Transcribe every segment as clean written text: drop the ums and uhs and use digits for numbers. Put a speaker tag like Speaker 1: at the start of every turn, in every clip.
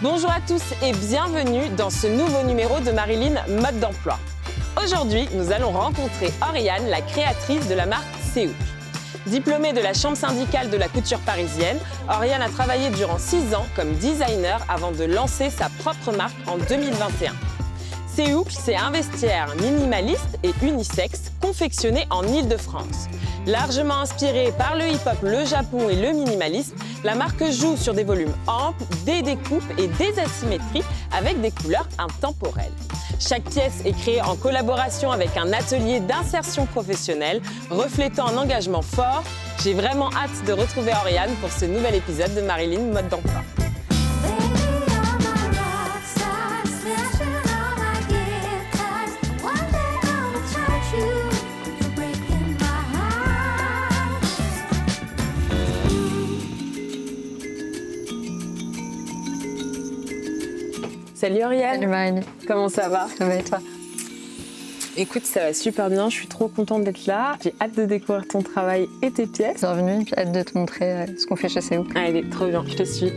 Speaker 1: Bonjour à tous et bienvenue dans ce nouveau numéro de Marilyn Mode d'Emploi. Aujourd'hui, nous allons rencontrer Oriane, la créatrice de la marque Seouk. Diplômée de la chambre syndicale de la couture parisienne, Oriane a travaillé durant 6 ans comme designer avant de lancer sa propre marque en 2021. Seouk, c'est un vestiaire minimaliste et unisexe confectionné en Île-de-France. Largement inspirée par le hip-hop, le Japon et le minimalisme, la marque joue sur des volumes amples, des découpes et des asymétries avec des couleurs intemporelles. Chaque pièce est créée en collaboration avec un atelier d'insertion professionnelle reflétant un engagement fort. J'ai vraiment hâte de retrouver Oriane pour ce nouvel épisode de Marilyn Mode d'Emploi. Salut Oriane.
Speaker 2: Salut Marilyn.
Speaker 1: Comment ça va?
Speaker 2: Ça va et toi?
Speaker 1: Écoute, ça va super bien, je suis trop contente d'être là. J'ai hâte de découvrir ton travail et tes pièces.
Speaker 2: Bienvenue, j'ai hâte de te montrer ce qu'on fait chez Seouk.
Speaker 1: Allez, trop bien, je te suis.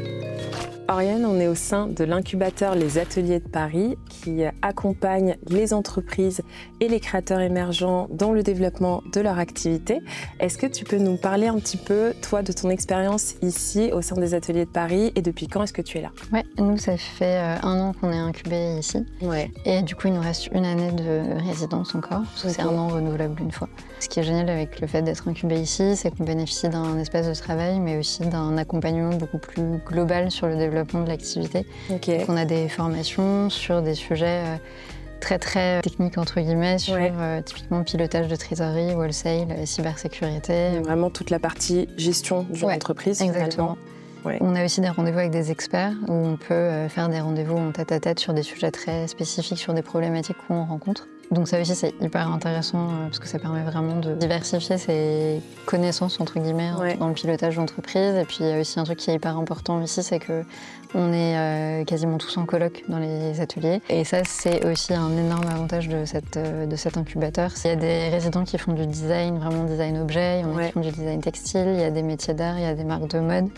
Speaker 1: Oriane, on est au sein de l'incubateur Les Ateliers de Paris qui accompagne les entreprises et les créateurs émergents dans le développement de leur activité. Est-ce que tu peux nous parler un petit peu, toi, de ton expérience ici au sein des Ateliers de Paris et depuis quand est-ce que tu es là?
Speaker 2: Ouais, nous, ça fait 1 an qu'on est incubés ici.
Speaker 1: Ouais.
Speaker 2: Et du coup, il nous reste 1 année de résidence encore, parce que c'est 1 an renouvelable une fois. Ce qui est génial avec le fait d'être incubé ici, c'est qu'on bénéficie d'un espace de travail, mais aussi d'un accompagnement beaucoup plus global sur le développement de l'activité.
Speaker 1: Okay.
Speaker 2: Donc on a des formations sur des sujets très techniques entre guillemets, sur typiquement pilotage de trésorerie, wholesale, cybersécurité.
Speaker 1: Vraiment toute la partie gestion d'une entreprise.
Speaker 2: Exactement. Ouais. On a aussi des rendez-vous avec des experts où on peut faire des rendez-vous en tête-à-tête sur des sujets très spécifiques, sur des problématiques qu'on rencontre. Donc ça aussi, c'est hyper intéressant parce que ça permet vraiment de diversifier ses connaissances, entre guillemets, dans le pilotage d'entreprise. Et puis il y a aussi un truc qui est hyper important ici, c'est qu'on est quasiment tous en coloc dans les ateliers. Et ça, c'est aussi un énorme avantage de cet incubateur. Il y a des résidents qui font du design, vraiment design objet, il y en a qui font du design textile, il y a des métiers d'art, il y a des marques de mode.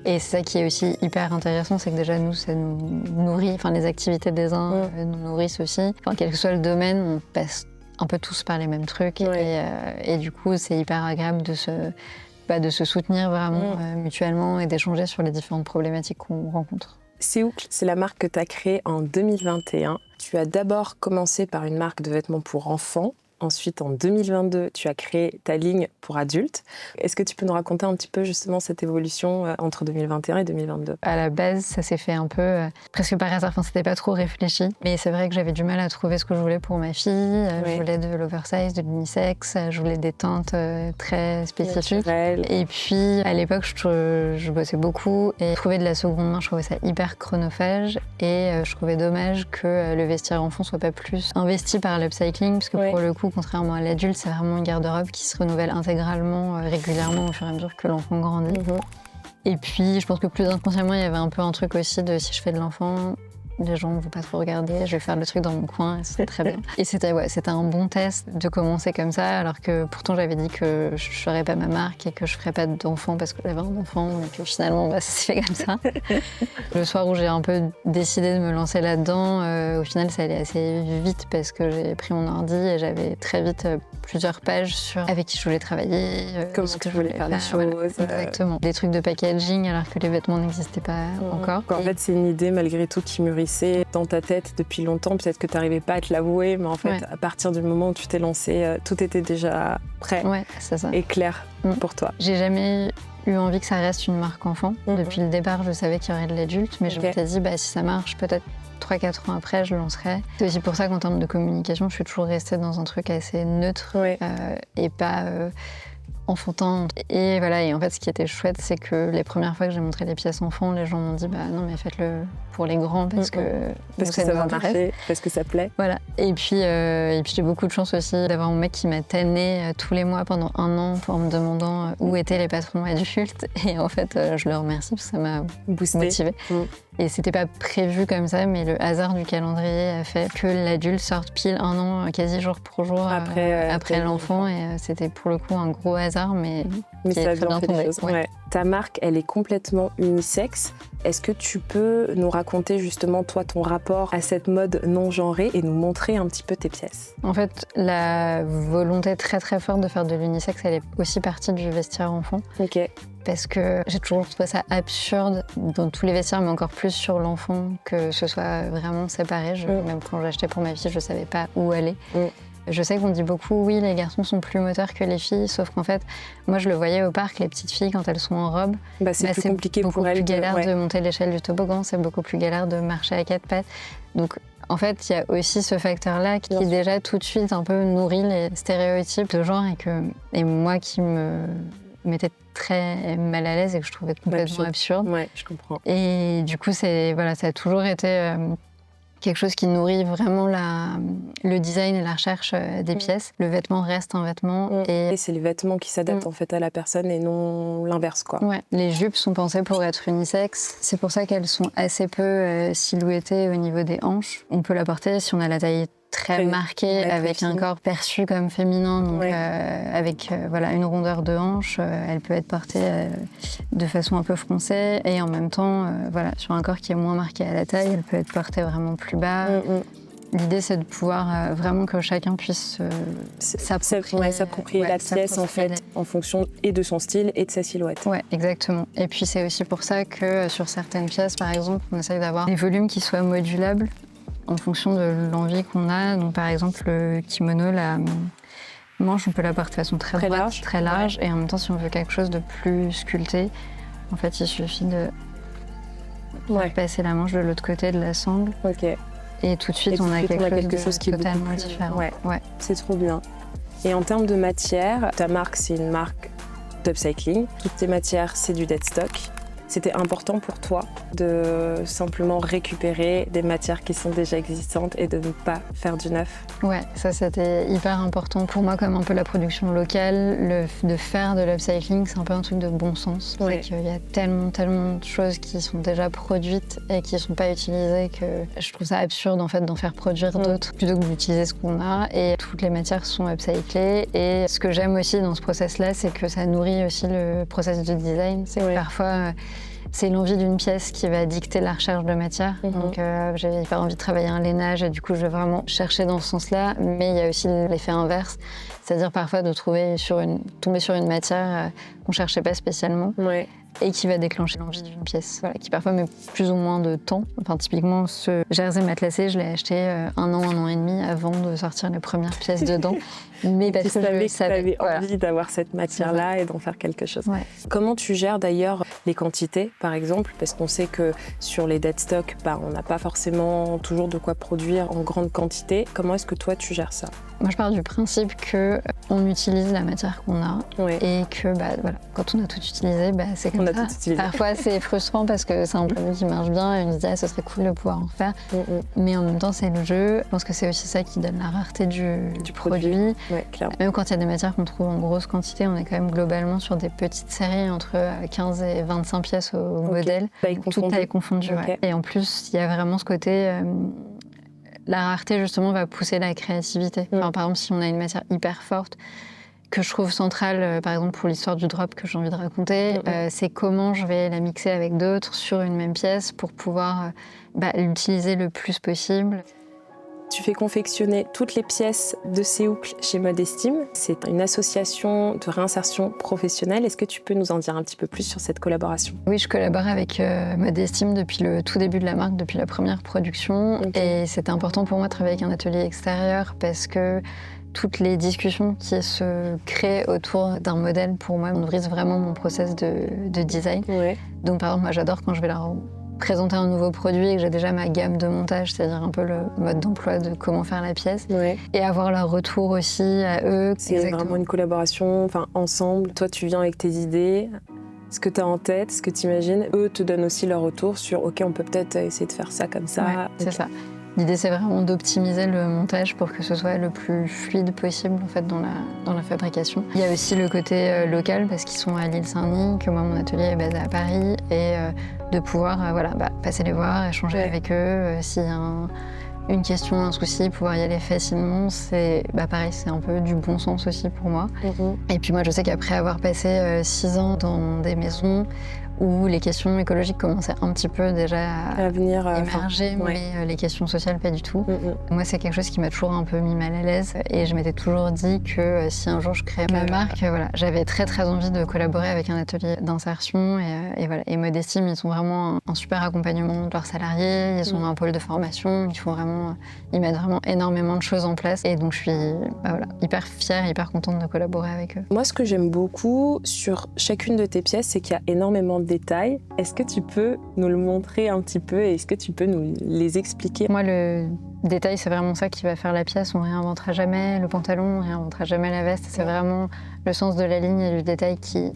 Speaker 2: Et c'est ça qui est aussi hyper intéressant, c'est que déjà nous, ça nous nourrit, enfin les activités des uns nous nourrissent aussi. Enfin, quel que soit le domaine, on passe un peu tous par les mêmes trucs. Et du coup, c'est hyper agréable de se soutenir vraiment mutuellement et d'échanger sur les différentes problématiques qu'on rencontre.
Speaker 1: Seouk, c'est la marque que tu as créée en 2021. Tu as d'abord commencé par une marque de vêtements pour enfants. Ensuite, en 2022, tu as créé ta ligne pour adultes. Est-ce que tu peux nous raconter un petit peu justement cette évolution entre 2021 et 2022? À
Speaker 2: la base, ça s'est fait un peu presque par hasard. Enfin, c'était pas trop réfléchi. Mais c'est vrai que j'avais du mal à trouver ce que je voulais pour ma fille. Je voulais de l'oversize, de l'unisex. Je voulais des teintes très spécifiques.
Speaker 1: Naturel.
Speaker 2: Et puis, à l'époque, je bossais beaucoup. Et trouver de la seconde main, je trouvais ça hyper chronophage. Et je trouvais dommage que le vestiaire enfant soit pas plus investi par l'upcycling. Parce que pour le coup, contrairement à l'adulte, c'est vraiment une garde-robe qui se renouvelle intégralement, régulièrement au fur et à mesure que l'enfant grandit. Et puis, je pense que plus inconsciemment, il y avait un peu un truc aussi de si je fais de l'enfant, les gens ne vont pas trop regarder, je vais faire le truc dans mon coin, et c'est très bien. Et c'était un bon test de commencer comme ça, alors que pourtant j'avais dit que je ne ferais pas ma marque et que je ne ferais pas d'enfant parce que j'avais un enfant, et puis finalement ça s'est fait comme ça. Le soir où j'ai un peu décidé de me lancer là-dedans, au final ça allait assez vite parce que j'ai pris mon ordi et j'avais très vite plusieurs pages sur avec qui je voulais travailler,
Speaker 1: comment ce que je voulais faire les choses.
Speaker 2: Voilà, exactement. Des trucs de packaging alors que les vêtements n'existaient pas encore.
Speaker 1: En fait, c'est une idée malgré tout qui mûrissait dans ta tête depuis longtemps. Peut-être que tu n'arrivais pas à te l'avouer, mais en fait, à partir du moment où tu t'es lancée, tout était déjà prêt
Speaker 2: c'est ça.
Speaker 1: Et clair pour toi.
Speaker 2: J'ai jamais eu envie que ça reste une marque enfant. Depuis le départ, je savais qu'il y aurait de l'adulte, mais je me suis dit, si ça marche, peut-être 3-4 ans après, je lancerai. C'est aussi pour ça qu'en termes de communication, je suis toujours restée dans un truc assez neutre et pas enfantin. Et voilà, et en fait, ce qui était chouette, c'est que les premières fois que j'ai montré les pièces enfants, les gens m'ont dit non, mais faites-le pour les grands parce que
Speaker 1: ça va marcher, parce que ça plaît.
Speaker 2: Voilà. Et puis j'ai beaucoup de chance aussi d'avoir mon mec qui m'a tanné tous les mois pendant 1 an en me demandant où étaient les patrons adultes. Et en fait, je le remercie parce que ça m'a motivée. Et c'était pas prévu comme ça, mais le hasard du calendrier a fait que l'adulte sorte pile 1 an, quasi jour pour jour, après l'enfant. Et c'était pour le coup un gros hasard, mais qui
Speaker 1: ça a
Speaker 2: est très
Speaker 1: bien
Speaker 2: bien
Speaker 1: fait les
Speaker 2: tombé.
Speaker 1: choses. Ouais. Ta marque, elle est complètement unisexe. Est-ce que tu peux nous raconter justement, toi, ton rapport à cette mode non genrée et nous montrer un petit peu tes pièces?
Speaker 2: En fait, la volonté très très forte de faire de l'unisexe, elle est aussi partie du vestiaire enfant.
Speaker 1: Ok.
Speaker 2: Parce que j'ai toujours trouvé ça absurde dans tous les vestiaires, mais encore plus sur l'enfant, que ce soit vraiment séparé. Même quand j'achetais pour ma fille, je savais pas où aller. Je sais qu'on dit beaucoup, oui, les garçons sont plus moteurs que les filles, sauf qu'en fait, moi je le voyais au parc, les petites filles, quand elles sont en robe,
Speaker 1: c'est plus compliqué pour elles.
Speaker 2: C'est beaucoup plus galère de monter l'échelle du toboggan, c'est beaucoup plus galère de marcher à 4 pattes. Donc en fait, il y a aussi ce facteur-là qui déjà tout de suite un peu nourrit les stéréotypes de genre et moi qui me mettais très mal à l'aise et que je trouvais complètement absurde.
Speaker 1: Ouais, je comprends.
Speaker 2: Et du coup, ça a toujours été quelque chose qui nourrit vraiment le design et la recherche des pièces. Le vêtement reste un vêtement.
Speaker 1: Et c'est les vêtements qui s'adaptent en fait à la personne et non l'inverse, quoi.
Speaker 2: Ouais. Les jupes sont pensées pour être unisexes. C'est pour ça qu'elles sont assez peu silhouettées au niveau des hanches. On peut la porter si on a la taille très marquée, avec un corps perçu comme féminin, donc avec une rondeur de hanche. Elle peut être portée de façon un peu froncée et en même temps, sur un corps qui est moins marqué à la taille, elle peut être portée vraiment plus bas. L'idée, c'est de pouvoir vraiment que chacun puisse
Speaker 1: s'approprier la pièce en fait, en fonction et de son style et de sa silhouette.
Speaker 2: Ouais, exactement. Et puis c'est aussi pour ça que sur certaines pièces, par exemple, on essaye d'avoir des volumes qui soient modulables en fonction de l'envie qu'on a. Donc par exemple, le kimono, la manche, on peut la porter de façon très droite, très large. Et en même temps, si on veut quelque chose de plus sculpté, en fait, il suffit de passer la manche de l'autre côté de la sangle. Et tout de suite, on a quelque chose qui est totalement différent.
Speaker 1: Ouais. C'est trop bien. Et en termes de matière, ta marque, c'est une marque d'upcycling. Toutes tes matières, c'est du dead stock. C'était important pour toi de simplement récupérer des matières qui sont déjà existantes et de ne pas faire du neuf?
Speaker 2: Ouais, ça c'était hyper important pour moi, comme un peu la production locale, de faire de l'upcycling, c'est un peu un truc de bon sens. C'est qu'il y a tellement de choses qui sont déjà produites et qui ne sont pas utilisées que je trouve ça absurde en fait d'en faire produire d'autres plutôt que d'utiliser ce qu'on a. Et toutes les matières sont upcyclées. Et ce que j'aime aussi dans ce process-là, c'est que ça nourrit aussi le process de design. C'est que parfois c'est l'envie d'une pièce qui va dicter la recherche de matière. Donc j'ai hyper envie de travailler un lainage et du coup je vais vraiment chercher dans ce sens-là. Mais il y a aussi l'effet inverse, c'est-à-dire parfois de tomber sur une matière qu'on ne cherchait pas spécialement et qui va déclencher l'envie d'une pièce, qui parfois met plus ou moins de temps. Enfin typiquement ce jersey matelassé, je l'ai acheté 1 an et demi avant de sortir les premières pièces dedans. Mais parce que je savais
Speaker 1: envie d'avoir cette matière-là et d'en faire quelque chose. Comment tu gères d'ailleurs les quantités, par exemple? Parce qu'on sait que sur les dead stock, on n'a pas forcément toujours de quoi produire en grande quantité. Comment est-ce que toi, tu gères ça?
Speaker 2: Moi, je pars du principe qu'on utilise la matière qu'on a et que quand on a tout utilisé, c'est comme ça. Parfois, c'est frustrant parce que c'est un produit qui marche bien et on se dit ce serait cool de pouvoir en faire. Mais en même temps, c'est le jeu. Je pense que c'est aussi ça qui donne la rareté du produit. Même quand il y a des matières qu'on trouve en grosse quantité, on est quand même globalement sur des petites séries entre 15 et 25 pièces au modèle, toutes tailles confondues. Et en plus, il y a vraiment ce côté... la rareté, justement, va pousser la créativité. Par exemple, si on a une matière hyper forte, que je trouve centrale, par exemple, pour l'histoire du drop que j'ai envie de raconter, c'est comment je vais la mixer avec d'autres sur une même pièce pour pouvoir l'utiliser le plus possible.
Speaker 1: Tu fais confectionner toutes les pièces de Séoucle chez Modestime. C'est une association de réinsertion professionnelle. Est-ce que tu peux nous en dire un petit peu plus sur cette collaboration?
Speaker 2: Oui, je collabore avec Modestime depuis le tout début de la marque, depuis la première production. Et c'était important pour moi de travailler avec un atelier extérieur parce que toutes les discussions qui se créent autour d'un modèle, pour moi, nourrissent vraiment mon process de design. Donc, par exemple, moi, j'adore quand je vais présenter un nouveau produit et que j'ai déjà ma gamme de montage, c'est-à-dire un peu le mode d'emploi de comment faire la pièce, et avoir leur retour aussi à eux.
Speaker 1: C'est vraiment une collaboration, ensemble. Toi, tu viens avec tes idées, ce que tu as en tête, ce que tu imagines. Eux te donnent aussi leur retour sur « Ok, on peut peut-être essayer de faire ça comme ça. »
Speaker 2: C'est ça. L'idée, c'est vraiment d'optimiser le montage pour que ce soit le plus fluide possible en fait, dans la fabrication. Il y a aussi le côté local, parce qu'ils sont à l'île Saint-Denis, que moi, mon atelier est basé à Paris, et de pouvoir passer les voir, échanger avec eux. S'il y a une question, un souci, pouvoir y aller facilement, c'est pareil, c'est un peu du bon sens aussi pour moi. Et puis moi, je sais qu'après avoir passé 6 ans dans des maisons où les questions écologiques commençaient un petit peu déjà à
Speaker 1: venir
Speaker 2: émerger, mais les questions sociales, pas du tout. Moi, c'est quelque chose qui m'a toujours un peu mis mal à l'aise, et je m'étais toujours dit que si un jour je créais ma marque, j'avais très très envie de collaborer avec un atelier d'insertion, et Modestime, ils sont vraiment un super accompagnement de leurs salariés, ils ont un pôle de formation, ils mettent vraiment énormément de choses en place, et donc je suis hyper fière, hyper contente de collaborer avec eux.
Speaker 1: Moi, ce que j'aime beaucoup sur chacune de tes pièces, c'est qu'il y a énormément de détails. Est-ce que tu peux nous le montrer un petit peu et est-ce que tu peux nous les expliquer?
Speaker 2: Moi, le détail, c'est vraiment ça qui va faire la pièce. On réinventera jamais le pantalon, on réinventera jamais la veste. C'est vraiment le sens de la ligne et du détail qui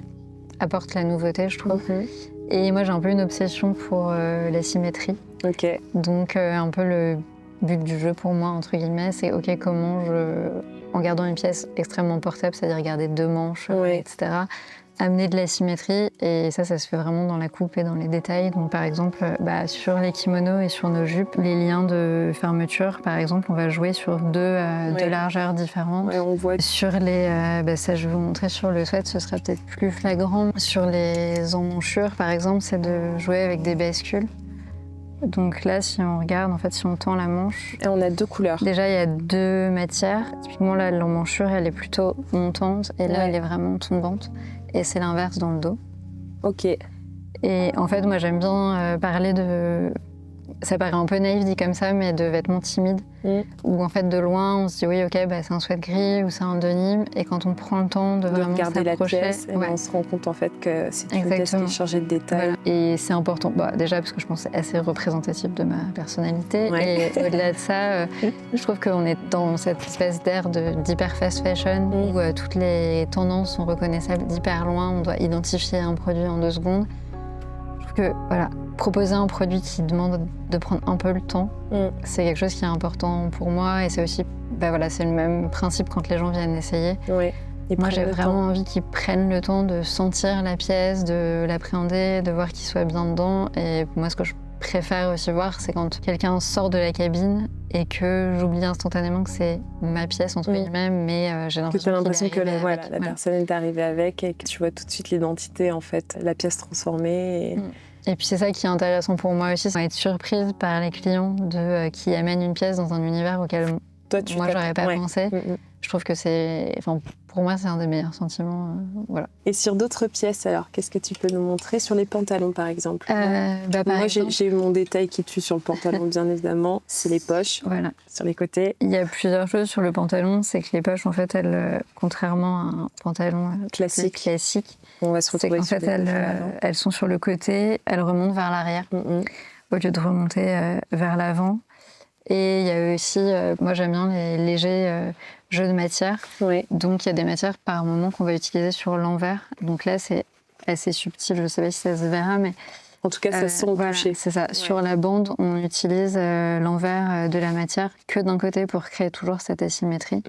Speaker 2: apporte la nouveauté, je trouve. Et moi, j'ai un peu une obsession pour la symétrie. Donc, un peu le but du jeu pour moi, entre guillemets, c'est comment en gardant une pièce extrêmement portable, c'est-à-dire garder 2 manches, etc., amener de la symétrie, et ça se fait vraiment dans la coupe et dans les détails. Donc par exemple, sur les kimonos et sur nos jupes, les liens de fermeture, par exemple, on va jouer sur 2 largeurs différentes.
Speaker 1: On voit.
Speaker 2: Sur les, ça je vais vous montrer sur le sweat, ce sera peut-être plus flagrant. Sur les emmanchures, par exemple, c'est de jouer avec des bascules. Donc là, si on regarde, en fait, si on tend la manche...
Speaker 1: Et on a 2 couleurs.
Speaker 2: Déjà, il y a 2 matières. Typiquement, là, l'emmanchure, elle est plutôt montante, et là, elle est vraiment tombante. Et c'est l'inverse dans le dos. Et en fait, moi, j'aime bien parler de... Ça paraît un peu naïf dit comme ça, mais de vêtements timides. Où en fait, de loin, on se dit oui, c'est un sweat gris ou c'est un denim. Et quand on prend le temps de vraiment
Speaker 1: regarder la
Speaker 2: s'approcher,
Speaker 1: pièce, on se rend compte en fait que c'est une pièce qui est chargée de détails.
Speaker 2: Et c'est important, déjà parce que je pense que c'est assez représentatif de ma personnalité. Et au-delà de ça, je trouve qu'on est dans cette espèce d'ère d'hyper fast fashion où toutes les tendances sont reconnaissables d'hyper loin. On doit identifier un produit en 2 secondes. Je trouve que proposer un produit qui demande de prendre un peu le temps, c'est quelque chose qui est important pour moi, et c'est aussi, c'est le même principe quand les gens viennent essayer. Moi, j'ai vraiment envie qu'ils prennent le temps de sentir la pièce, de l'appréhender, de voir qu'ils soient bien dedans. Et moi, ce que je préfère aussi voir, c'est quand quelqu'un sort de la cabine et que j'oublie instantanément que c'est ma pièce, entre guillemets, mais j'ai l'impression
Speaker 1: que la personne est arrivée avec, et que tu vois tout de suite l'identité, en fait, la pièce transformée.
Speaker 2: Et puis c'est ça qui est intéressant pour moi aussi, c'est être surprise par les clients qui amènent une pièce dans un univers auquel moi j'aurais pas pensé. Je trouve que pour moi, c'est un des meilleurs sentiments.
Speaker 1: Et sur d'autres pièces, alors, qu'est-ce que tu peux nous montrer? Sur les pantalons, par exemple. Moi, j'ai mon détail qui tue sur le pantalon, bien évidemment. C'est les poches, sur les côtés.
Speaker 2: Il y a plusieurs choses sur le pantalon. C'est que les poches, en fait, elles, contrairement à un pantalon classique,
Speaker 1: on va se retrouver
Speaker 2: c'est qu'en fait, elles sont sur le côté, elles remontent vers l'arrière, au lieu de remonter vers l'avant. Et il y a aussi, moi j'aime bien les légers jeux de matière. Donc il y a des matières par moment qu'on va utiliser sur l'envers. Donc là c'est assez subtil, je ne sais pas si ça se verra, mais...
Speaker 1: En tout cas, ça sent touché.
Speaker 2: C'est ça. Sur la bande, on utilise l'envers de la matière que d'un côté pour créer toujours cette asymétrie.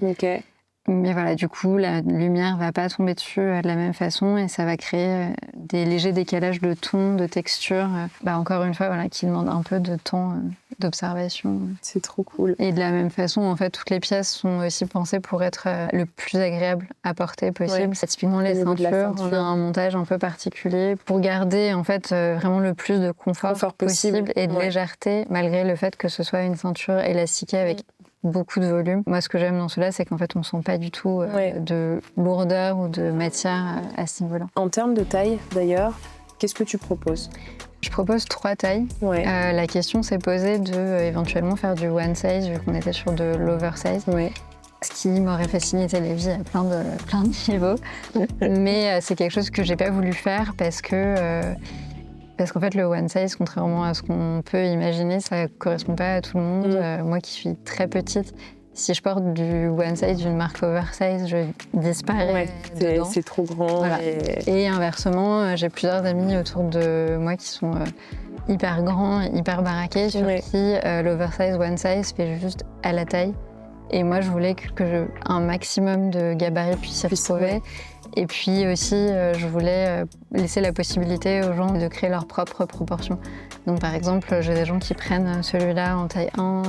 Speaker 2: Mais du coup, la lumière ne va pas tomber dessus de la même façon, et ça va créer des légers décalages de ton, de texture. Encore une fois, qui demandent un peu de temps d'observation.
Speaker 1: C'est trop cool.
Speaker 2: Et de la même façon, en fait, toutes les pièces sont aussi pensées pour être le plus agréable à porter possible. Typiquement, les ceintures, on a un montage un peu particulier pour garder en fait vraiment le plus de confort possible et de légèreté, malgré le fait que ce soit une ceinture élastiquée avec beaucoup de volume. Moi, ce que j'aime dans cela, c'est qu'en fait, on ne sent pas du tout de lourdeur ou de matière à ce niveau-là.
Speaker 1: En termes de taille, d'ailleurs, qu'est-ce que tu proposes?
Speaker 2: Je propose 3 tailles. La question s'est posée de éventuellement faire du one size, vu qu'on était sur de l'oversize. Ce qui m'aurait facilité la vie à plein de niveaux. Mais c'est quelque chose que j'ai pas voulu faire parce qu'en fait, le one size, contrairement à ce qu'on peut imaginer, ça correspond pas à tout le monde. Moi qui suis très petite, si je porte du one size d'une marque oversize, je disparais dedans.
Speaker 1: C'est trop grand.
Speaker 2: Et inversement, j'ai plusieurs amis autour de moi qui sont hyper grand, hyper baraqué, sur qui l'oversize, one size fait juste à la taille. Et moi, je voulais un maximum de gabarits puisse s'y retrouver. Et puis aussi, je voulais laisser la possibilité aux gens de créer leurs propres proportions. Donc par exemple, j'ai des gens qui prennent celui-là en taille 1,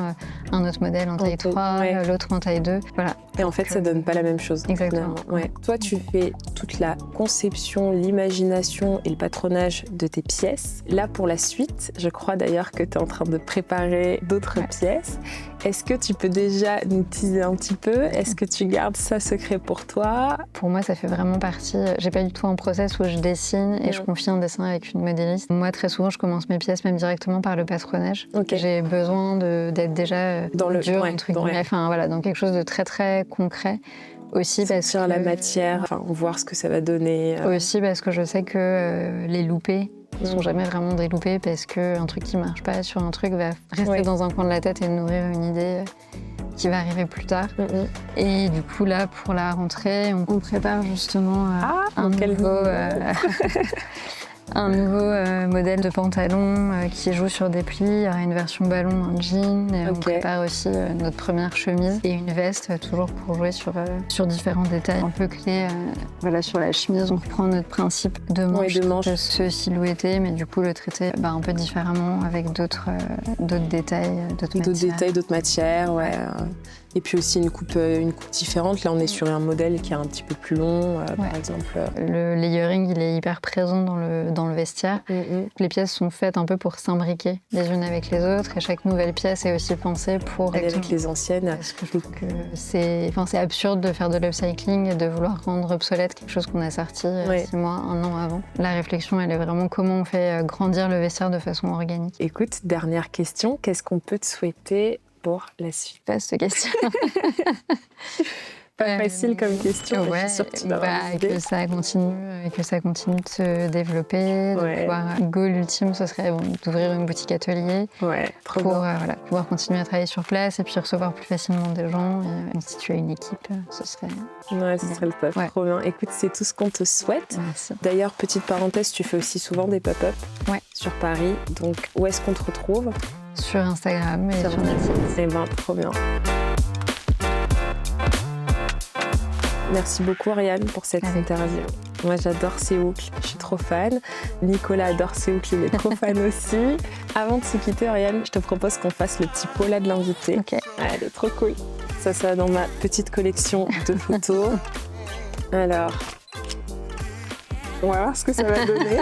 Speaker 2: un autre modèle en taille 3, l'autre en taille 2. Voilà.
Speaker 1: Et en fait, ça donne pas la même chose.
Speaker 2: Exactement.
Speaker 1: Ouais. Toi, tu fais toute la conception, l'imagination et le patronage de tes pièces. Là, pour la suite, je crois d'ailleurs que tu es en train de préparer d'autres pièces. Est-ce que tu peux déjà nous teaser un petit peu? Est-ce que tu gardes ça secret pour toi?
Speaker 2: Pour moi, ça fait vraiment partie. J'ai pas du tout un process où je dessine et je confie un dessin avec une modéliste. Moi, très souvent, je commence mes pièces même directement par le patronage. J'ai besoin d'être déjà
Speaker 1: dans le
Speaker 2: dur, entre guillemets. Enfin, voilà, dans quelque chose de très, très concret. Aussi parce que
Speaker 1: la matière, voir ce que ça va donner.
Speaker 2: Aussi parce que je sais que les loupés ne sont jamais vraiment des loupés parce qu'un truc qui marche pas sur un truc va rester dans un coin de la tête et nourrir une idée qui va arriver plus tard. Et du coup, là, pour la rentrée, on prépare justement un nouveau modèle de pantalon qui joue sur des plis. Il y aura une version ballon, un jean. Et on prépare aussi notre première chemise et une veste, toujours pour jouer sur différents détails un peu clés. Voilà, sur la chemise, on reprend notre principe de manche, de se silhouetter, mais du coup le traiter un peu différemment avec d'autres détails,
Speaker 1: d'autres matières. Et puis aussi une coupe différente. Là, on est sur un modèle qui est un petit peu plus long, par exemple.
Speaker 2: Le layering, il est hyper présent dans le vestiaire. Les pièces sont faites un peu pour s'imbriquer les unes avec les autres. Et chaque nouvelle pièce est aussi pensée pour
Speaker 1: aller avec les anciennes.
Speaker 2: Parce que je trouve que c'est absurde de faire de l'upcycling et de vouloir rendre obsolète quelque chose qu'on a sorti 6 mois, 1 an avant. La réflexion, elle est vraiment comment on fait grandir le vestiaire de façon organique.
Speaker 1: Écoute, dernière question. Qu'est-ce qu'on peut te souhaiter pour la suite?
Speaker 2: Pas cette question.
Speaker 1: Pas facile comme question.
Speaker 2: Ouais, que ça continue de se développer. Le goal ultime, ce serait d'ouvrir une boutique atelier pour pouvoir continuer à travailler sur place et puis recevoir plus facilement des gens et constituer une équipe. Ce serait
Speaker 1: le top. Trop bien. Écoute, c'est tout ce qu'on te souhaite.
Speaker 2: Merci.
Speaker 1: D'ailleurs, petite parenthèse, tu fais aussi souvent des pop-up sur Paris. Donc, où est-ce qu'on te retrouve?
Speaker 2: Sur Instagram et sur notre site.
Speaker 1: C'est trop bien. Merci beaucoup, Ariane, pour cette interview. Moi, j'adore ces boucles, je suis trop fan. Nicolas adore ces boucles, il est trop fan aussi. Avant de se quitter, Ariane, je te propose qu'on fasse le petit pola de l'invité. Elle est trop cool. Ça va dans ma petite collection de photos. Alors, on va voir ce que ça va donner.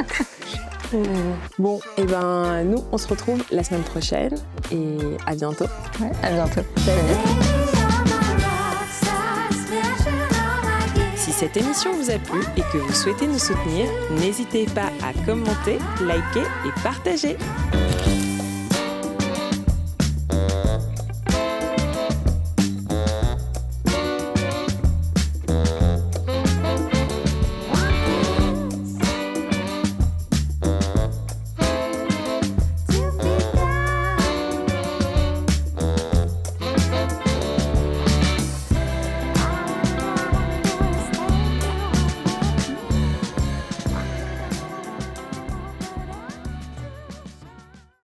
Speaker 1: Bon, nous, on se retrouve la semaine prochaine et à bientôt.
Speaker 2: À bientôt.
Speaker 1: Salut. Si cette émission vous a plu et que vous souhaitez nous soutenir, n'hésitez pas à commenter, liker et partager.